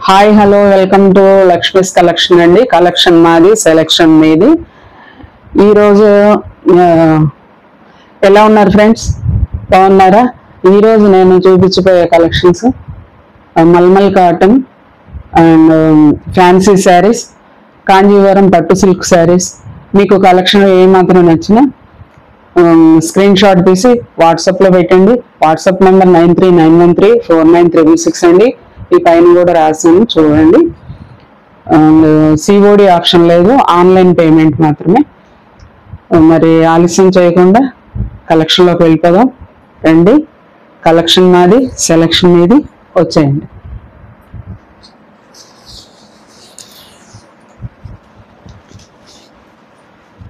Hi hello welcome to Lakshmi's collection అండి. Collection మాది, selection మీది. ఈరోజు ఎలా ఉన్నారు ఫ్రెండ్స్? బాగున్నారా? ఈరోజు నేను చూపించిపోయే collections mulmul cotton and fancy saris, Kanjeevaram పట్టు సిల్క్ శారీస్. మీకు కలెక్షన్ ఏమాత్రం నచ్చినా స్క్రీన్ షాట్ తీసి వాట్సాప్లో పెట్టండి. వాట్సాప్ నెంబర్ 9391349336 అండి. ఈ పైన కూడా రాసాను చూడండి. సిఓడి ఆప్షన్ లేదు, ఆన్లైన్ పేమెంట్ మాత్రమే. మరి ఆలస్యం చేయకుండా కలెక్షన్లోకి వెళ్ళిపోదాం రండి. కలెక్షన్ మాది, సెలెక్షన్ మీది, వచ్చేయండి.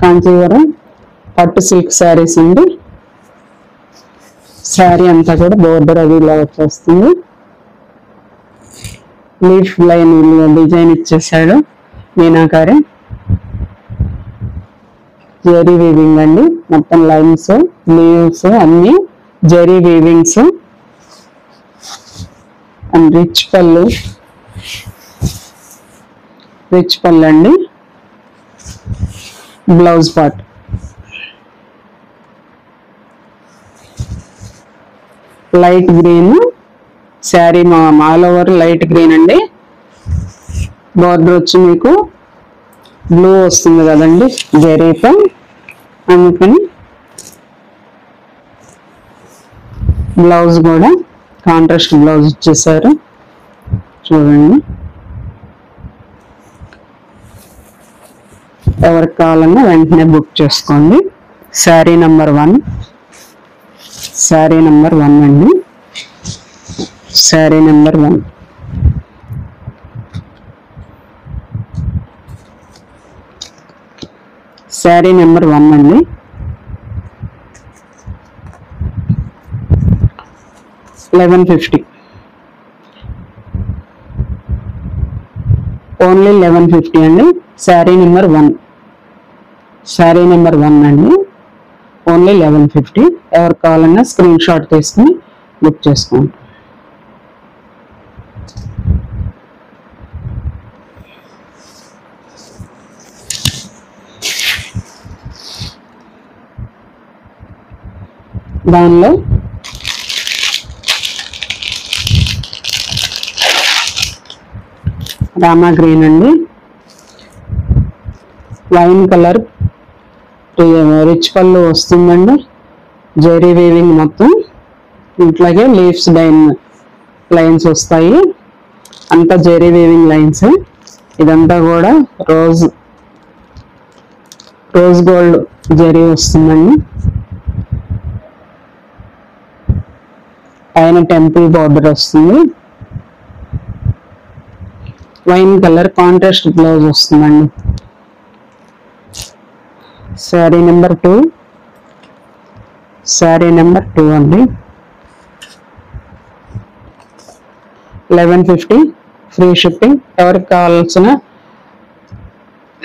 కాంచీవరం పట్టు సిల్క్ శారీస్ అండి. శారీ అంతా కూడా బోర్డర్ అది ఇలా వచ్చేస్తుంది. లీఫ్ లైన్ డిజైన్ ఇచ్చేసాడు, మీనాకారి. జరీ వీవింగ్ అండి, మొత్తం లైన్స్, లీవ్స్ అన్ని జరీ వీవింగ్స్. అండ్ రిచ్ పళ్ళు అండి. Blouse part light green sari, all over light green అండి. బోర్డర్ వచ్చి మీకు బ్లూ వస్తుంది కదండి జరీతో, అందుకని బ్లౌజ్ కూడా కాంట్రాస్ట్ బ్లౌజ్ ఇచ్చేసారు చూడండి. ఎవరికి కావాలన్నా వెంటనే బుక్ చేసుకోండి. శారీ నెంబర్ 1 అండి. శారీ నెంబర్ 1. శారీ నెంబర్ 1 అండి. $1150, ఓన్లీ $1150 అండి. శారీ నెంబర్ 1 అండి, ఓన్లీ $1150. ఎవరు కావాలన్నా స్క్రీన్ షాట్ తీసుకుని బుక్ చేసుకోండి. దానిలో రామా గ్రీన్ అండి, వైన్ కలర్, రిచ్ పళ్ళు వస్తుందండి. జరీ వీవింగ్ మొత్తం, ఇట్లాగే లీవ్స్ లైన్స్ వస్తాయి. అంతా జరీ వీవింగ్ లైన్స్. ఇదంతా కూడా రోజ్ గోల్డ్ జరీ వస్తుందండి. పైన టెంపుల్ బార్డర్ వస్తుంది. వైన్ కలర్ కాంట్రాస్ట్ బ్లౌజ్ వస్తుందండి. శారీ నెంబర్ 2 అండి. 1150 ఫ్రీ షిప్పింగ్. ఎవరికి కావాల్సిన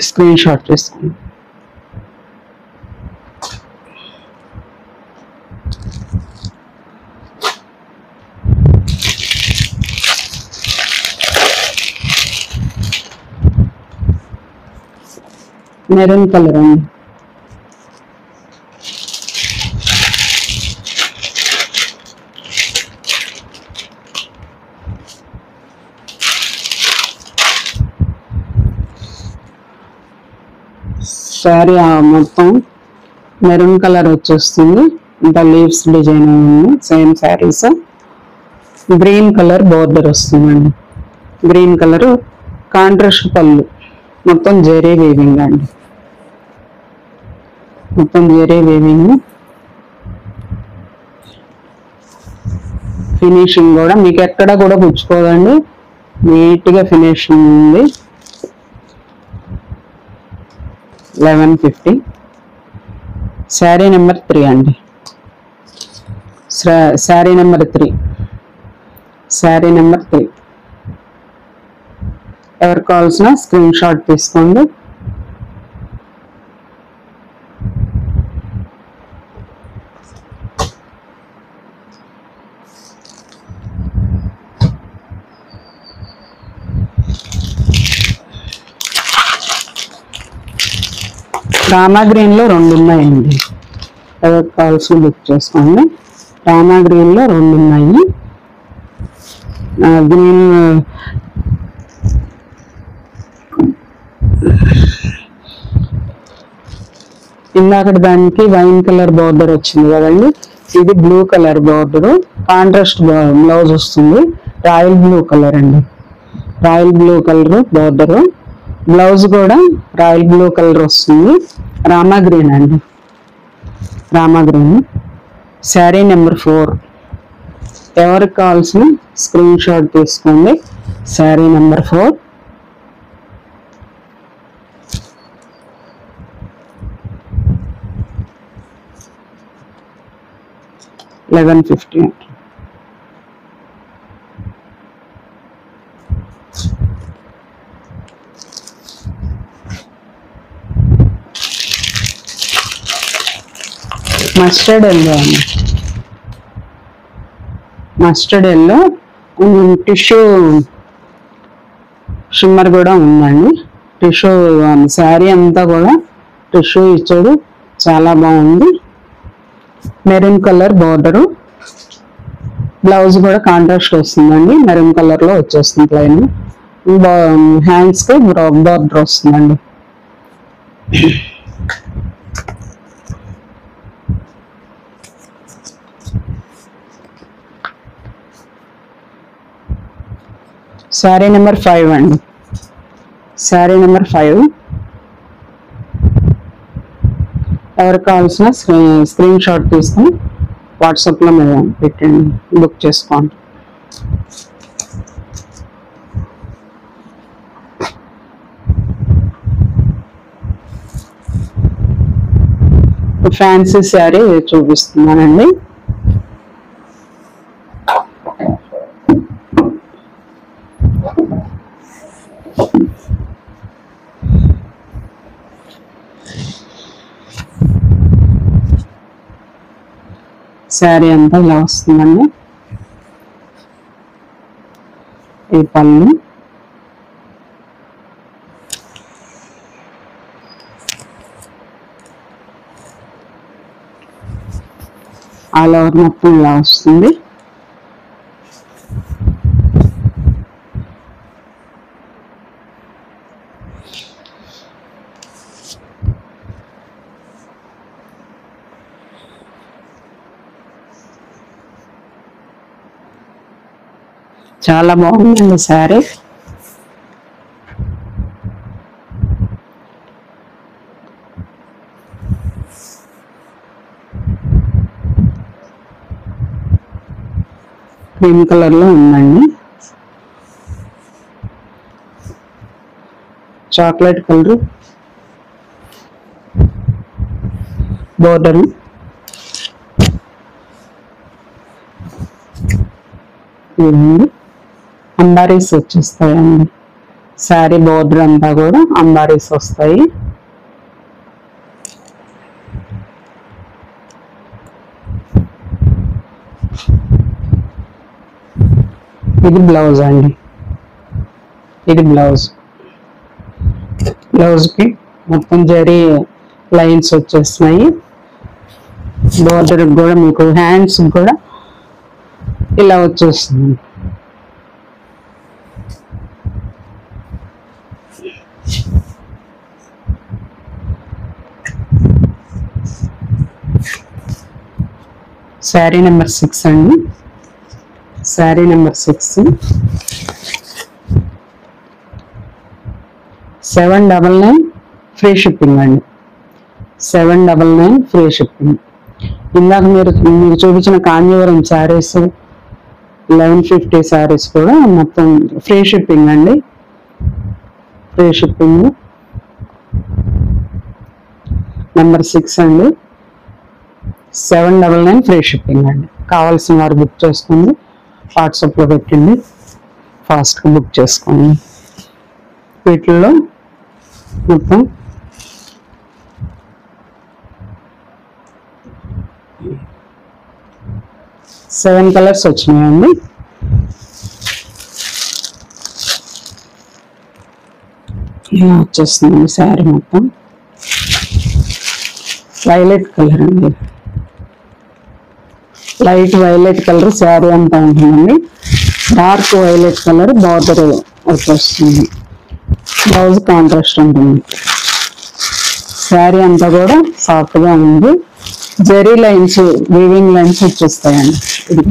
స్క్రీన్ షాట్ చేసుకోండి. మెరూన్ కలర్ అండి. శారీ మొత్తం మెరూన్ కలర్ వచ్చేస్తుంది. ఇంకా లీవ్స్ డిజైన్ ఉంది. Same saris. Green colour border వస్తుందండి. గ్రీన్ కలర్ కాంట్రాస్ట్ పళ్ళు, మొత్తం జరీ వీవింగ్ అండి. మొత్తం జరీ వీవింగ్. ఫినిషింగ్ కూడా మీకు ఎక్కడ కూడా పుచ్చుకోదండి, నీట్గా ఫినిషింగ్ ఉంది. 1150. శారీ నెంబర్ 3 అండి. శారీ నెంబర్ 3. ఎవరికి కావాల్సిన స్క్రీన్ షాట్ తీసుకోండి. రామా గ్రీన్లో 2 ఉన్నాయండి. ఎవరికి కావాల్సిన బుక్ చేసుకోండి. రామా గ్రీన్లో 2 ఉన్నాయి. గ్రీన్ ఇందాకటి దానికి వైన్ కలర్ బార్డర్ వచ్చింది కదండి, ఇది blue colour border, contrast blouse వస్తుంది. రాయల్ బ్లూ కలర్ అండి, royal blue colour border, blouse కూడా రాయల్ బ్లూ కలర్ వస్తుంది. రామా గ్రీన్ అండి, రామా గ్రీన్. శారీ నెంబర్ 4. ఎవరికి కావాల్సిన స్క్రీన్ షాట్ తీసుకోండి. శారీ నెంబర్ 4. $1150. మస్టర్డ్ ఎల్లో అండి, మస్టర్డ్ ఎల్లో. టిష్యూ షిమ్మర్ కూడా ఉందండి. టిష్యూ శారీ అంతా కూడా టిష్యూ ఇచ్చాడు, చాలా బాగుంది. మెరూన్ కలర్ బార్డరు, బ్లౌజ్ కూడా కాంట్రాస్ట్ వస్తుందండి, మెరూన్ కలర్ లో వచ్చేస్తుంది ప్లైన్. హ్యాండ్స్ కి బార్డర్ వస్తుందండి. శారీ నెంబర్ 5 అండి, శారీ నెంబర్ 5. ఎవరికి కావాల్సిన స్క్రీన్ షాట్ తీసుకుని వాట్సాప్లో మీరు పెట్టండి, బుక్ చేసుకోండి. ఫ్యాన్సీ శారీ చూపిస్తున్నానండి. శారీ అంతా ఇలా వస్తుందండి. ఈ పళ్ళు, ఆల్ ఓవర్ మొత్తం ఇలా వస్తుంది. చాలా బాగుందండి శారీ. క్రీమ్ కలర్ లో ఉందండి, చాక్లెట్ కలర్ బోర్డర్, అంబారీస్ వచ్చేస్తాయండి. శారీ బోర్డర్ అంతా కూడా అంబారీస్ వస్తాయి. ఇది బ్లౌజ్ అండి, ఇది బ్లౌజ్. బ్లౌజ్కి మొత్తం జరీ లైన్స్ వచ్చేస్తున్నాయి. బోర్డర్ కూడా మీకు హ్యాండ్స్ కూడా ఇలా వచ్చేస్తుంది. శారీ నెంబర్ 6 అండి, శారీ నెంబర్ 6. 799 ఫ్రీ షిప్పింగ్ అండి, 799 ఫ్రీ షిప్పింగ్. ఇందాక మీకు చూపించిన కాంజీవరం శారీస్ 1150 శారీస్ కూడా మొత్తం ఫ్రీ షిప్పింగ్ అండి, ఫ్రీ షిప్పింగ్. నెంబర్ 6 అండి, 799 ఫ్రీ షిప్పింగ్ అండి. కావాల్సిన వారు బుక్ చేసుకోండి, వాట్సాప్లో పెట్టండి, ఫాస్ట్గా బుక్ చేసుకోండి. వీటిల్లో మొత్తం 7 కలర్స్ వచ్చినాయండి. ఇలా వచ్చేస్తుంది శారీ మొత్తం. వైలెట్ కలర్ అండి, లైట్ వైలెట్ కలర్ శారీ అంతా ఉంటుందండి. డార్క్ వైలెట్ కలర్ బార్డర్ వచ్చేస్తుంది. బ్లౌజ్ కాంట్రాస్ట్ ఉంటుంది. శారీ అంతా కూడా సాఫ్ట్ గా ఉంది. జరీ లైన్స్, వీవింగ్ లైన్స్ వచ్చేస్తాయండి. ఇది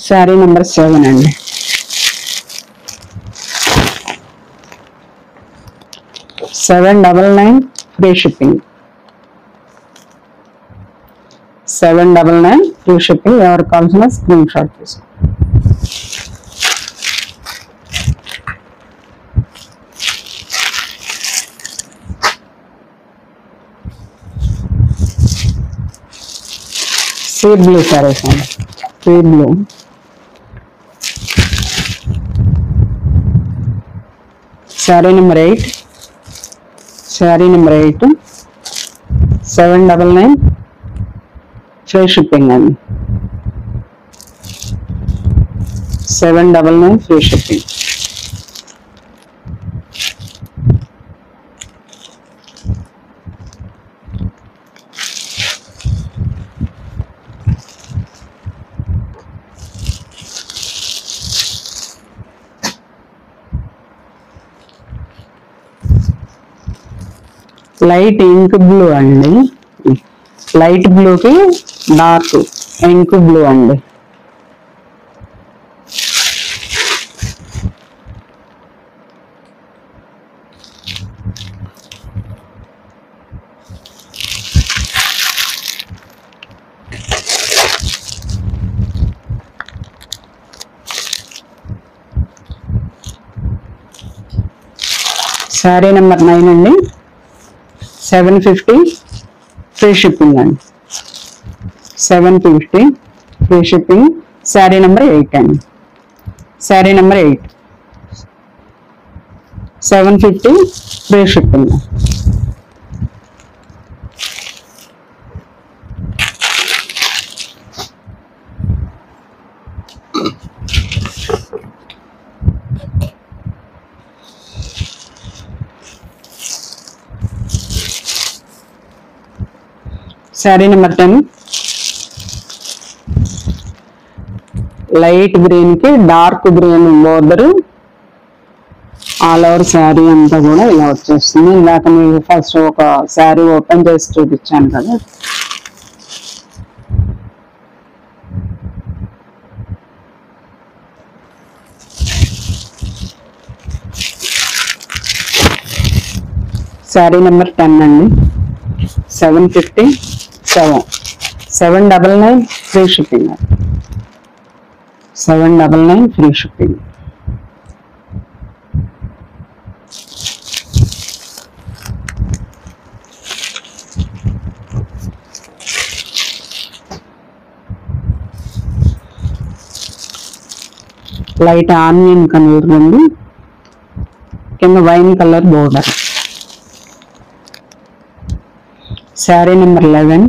శారీ నెంబర్ 7 అండి. 799 ఫ్రీ షిప్పింగ్. 799 free shipping. ఎవరికి కావాల్సిన స్క్రీన్ షాట్ తీసుకోండి. సీ బ్లూ సారీస్ అండి, sea blue. Sari number 8. Sari number 8 799 free shipping అండి. 799 free shipping. Light ink blue అండి, లైట్ బ్లూకి డార్క్ ఇంక్ బ్లూ అండి. శారీ నెంబర్ 9 అండి. 750 ఫ్రీ షిప్పింగ్ అండి. 750 ఫ్రీ షిప్పింగ్. శారీ నెంబర్ 8 అండి. Sari number 8 750 free shipping. Sari number 10 light green కి dark green border. All over sari అంతా కూడా ఇలా వచ్చేస్తుంది. ఇందాక మీకు ఫస్ట్ ఒక శారీ ఓపెన్ చేసి చూపించాను కదా. శారీ నెంబర్ 10 అండి. 750 799 free shipping. 799 free shipping. Light onion colour ఉంది, కింద wine colour border. Sari number 11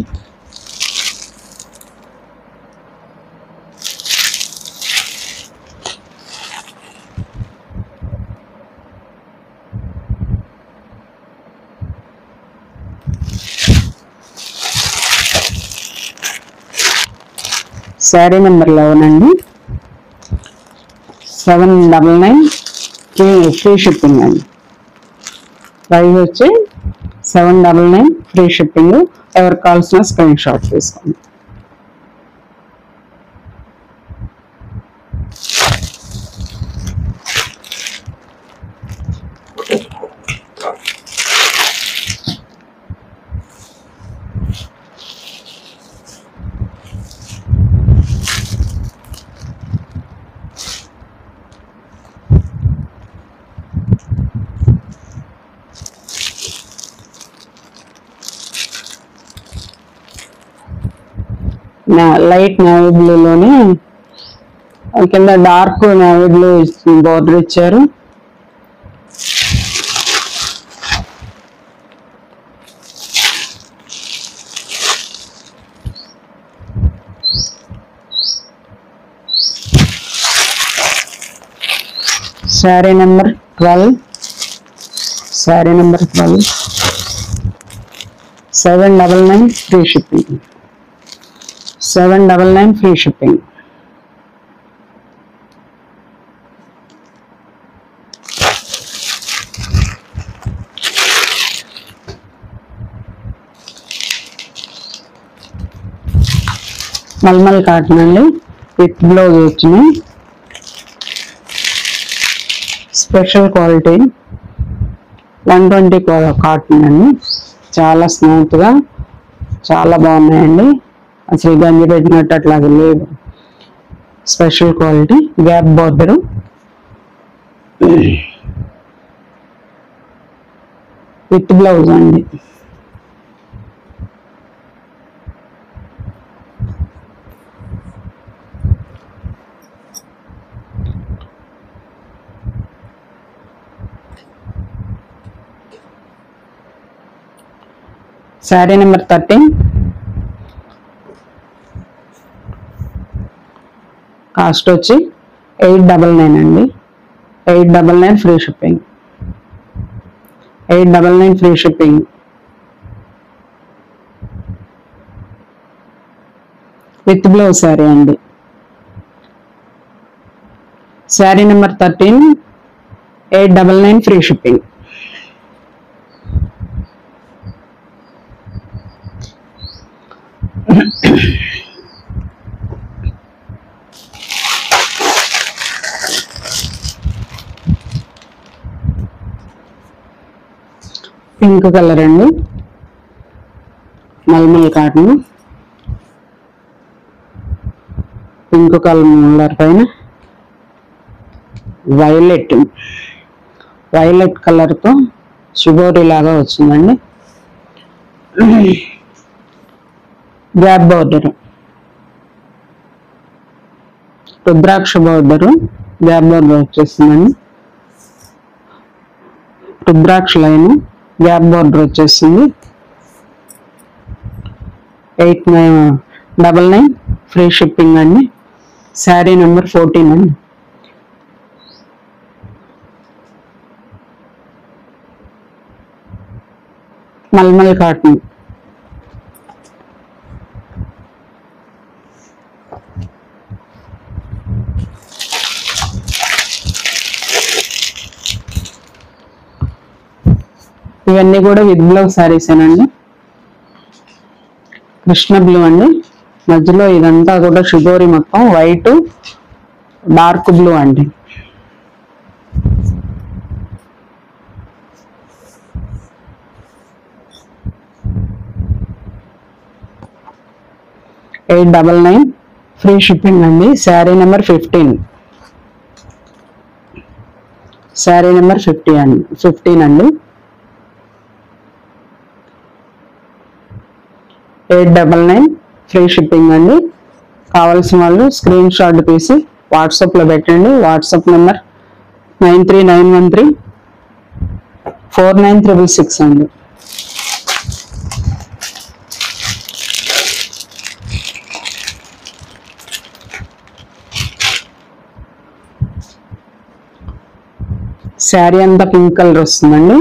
sari number 11 అండి. 799 ఫ్రీ షిప్పింగ్ అండి. ప్రైస్ వచ్చి 799 ఫ్రీ షిప్పింగ్. ఎవరికి కావాల్సిన స్క్రీన్ షాట్ తీసుకోండి. లైట్ నేవీ బ్లూలోనే కింద డార్క్ నేవీ బ్లూ బోర్డర్ ఇచ్చారు. Sari number 12, sari number 12, 799 free shipping, 799 free shipping. Mulmul cotton అండి, విత్ బ్లౌజ్ వచ్చినాయి. స్పెషల్ క్వాలిటీ 120 కాటన్ అండి, చాలా స్మూత్గా చాలా బాగున్నాయండి. అసలు గంజి పెట్టినట్టు అట్లాగే లేదు. Special quality, gap border, with blouse అండి. శారీ నెంబర్ 13, కాస్ట్ వచ్చి 899 అండి, 899 free shipping, 899 free shipping. With blouse sari అండి. Sari number 13, 899 free shipping. Pink colour అండి, మల్మల్ కాటన్, పింక్ కలర్ పైన వైలెట్ కలర్తో షుగోరీ లాగా వచ్చిందండి. Gap border, rudraksha border, gap border వచ్చేసిందండి. రుద్రాక్ష లైన్ గ్యాప్ బోర్డర్ వచ్చేసింది. 899 ఫ్రీ షిప్పింగ్ అండి. శారీ నెంబర్ 14 అండి. మల్మల్ కాటన్, ఇవన్నీ కూడా విత్ బ్లౌజ్ శారీస్ అండి. కృష్ణ బ్లూ అండి, మధ్యలో ఇదంతా కూడా షుగోరీ, మొత్తం వైట్ డార్క్ బ్లూ అండి. $899 ఫ్రీ షిప్పింగ్ అండి. శారీ నెంబర్ 15, శారీ నెంబర్ 15 అండి. 899 ఫ్రీ షిప్పింగ్ అండి. కావాల్సిన వాళ్ళు స్క్రీన్ షాట్ తీసి వాట్సాప్లో పెట్టండి. వాట్సాప్ నెంబర్ 939134966 అండి. శారీ అంతా పింక్ కలర్ వస్తుందండి,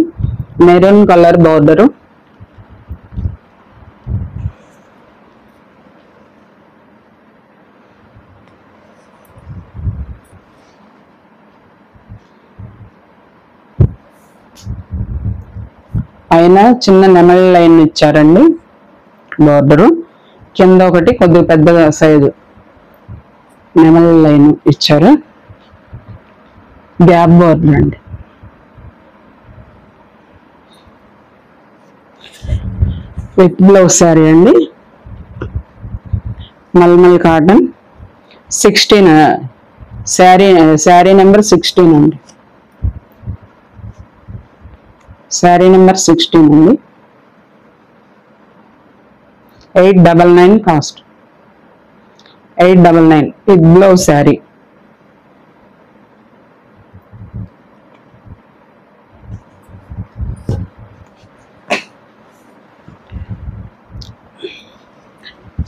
మెరూన్ కలర్ బోర్డరు, పైన చిన్న నెమలి లైన్ ఇచ్చారండి బోర్డరు, కింద ఒకటి కొద్దిగా పెద్ద సైజు నెమలి లైన్ ఇచ్చారు. గ్యాప్ బోర్డర్ అండి. విత్ బ్లౌజ్ శారీ అండి. మల్మల్ కాటన్ 16 శారీ నెంబర్ 16 అండి. శారీ నెంబర్ 16 అండి. 899 cost, 899 with blouse sari.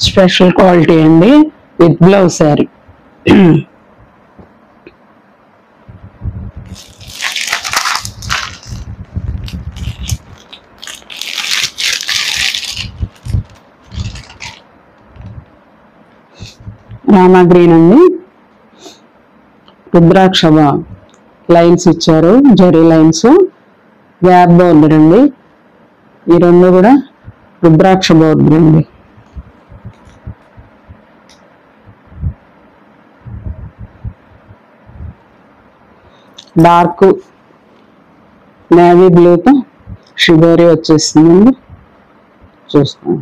Special quality అండి, with blouse sari. Rama green అండి. రుద్రాక్ష లైన్స్ ఇచ్చారు, జరీ లైన్స్. గ్యాప్ బోర్డర్ అండి. ఈ రెండు కూడా రుద్రాక్ష బోర్డర్ అండి. డార్క్ నేవీ బ్లూతో షిబోరి వచ్చేస్తుందండి. చూస్తాం.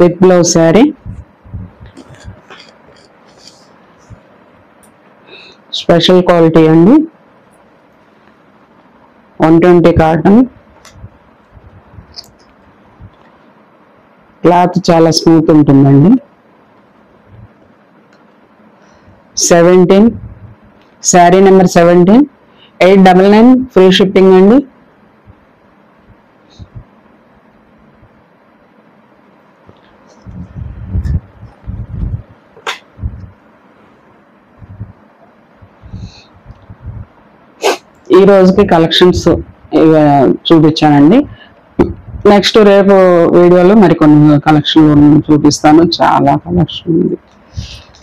With blouse sari. Special quality అండి. 120 కాటన్. క్లాత్ చాలా స్మూత్ ఉంటుందండి. 17 శారీ నెంబర్ 17, 899 ఫ్రీ షిప్పింగ్ అండి. ఈ రోజుకి కలెక్షన్స్ చూపించానండి. నెక్స్ట్ రేపు వీడియోలో మరికొన్ని కలెక్షన్ చూపిస్తాను. చాలా కలెక్షన్ ఉంది,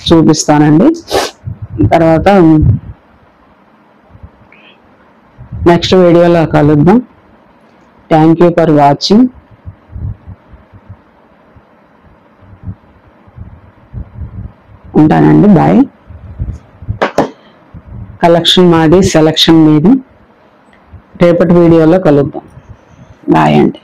చూపిస్తానండి. తర్వాత నెక్స్ట్ వీడియోలో కలుద్దాం. Thank you for watching. ఉంటానండి. బాయ్. కలెక్షన్ మాది, సెలెక్షన్ మీది. రేపటి వీడియోలో కలుద్దాం. బాయ్ అండి.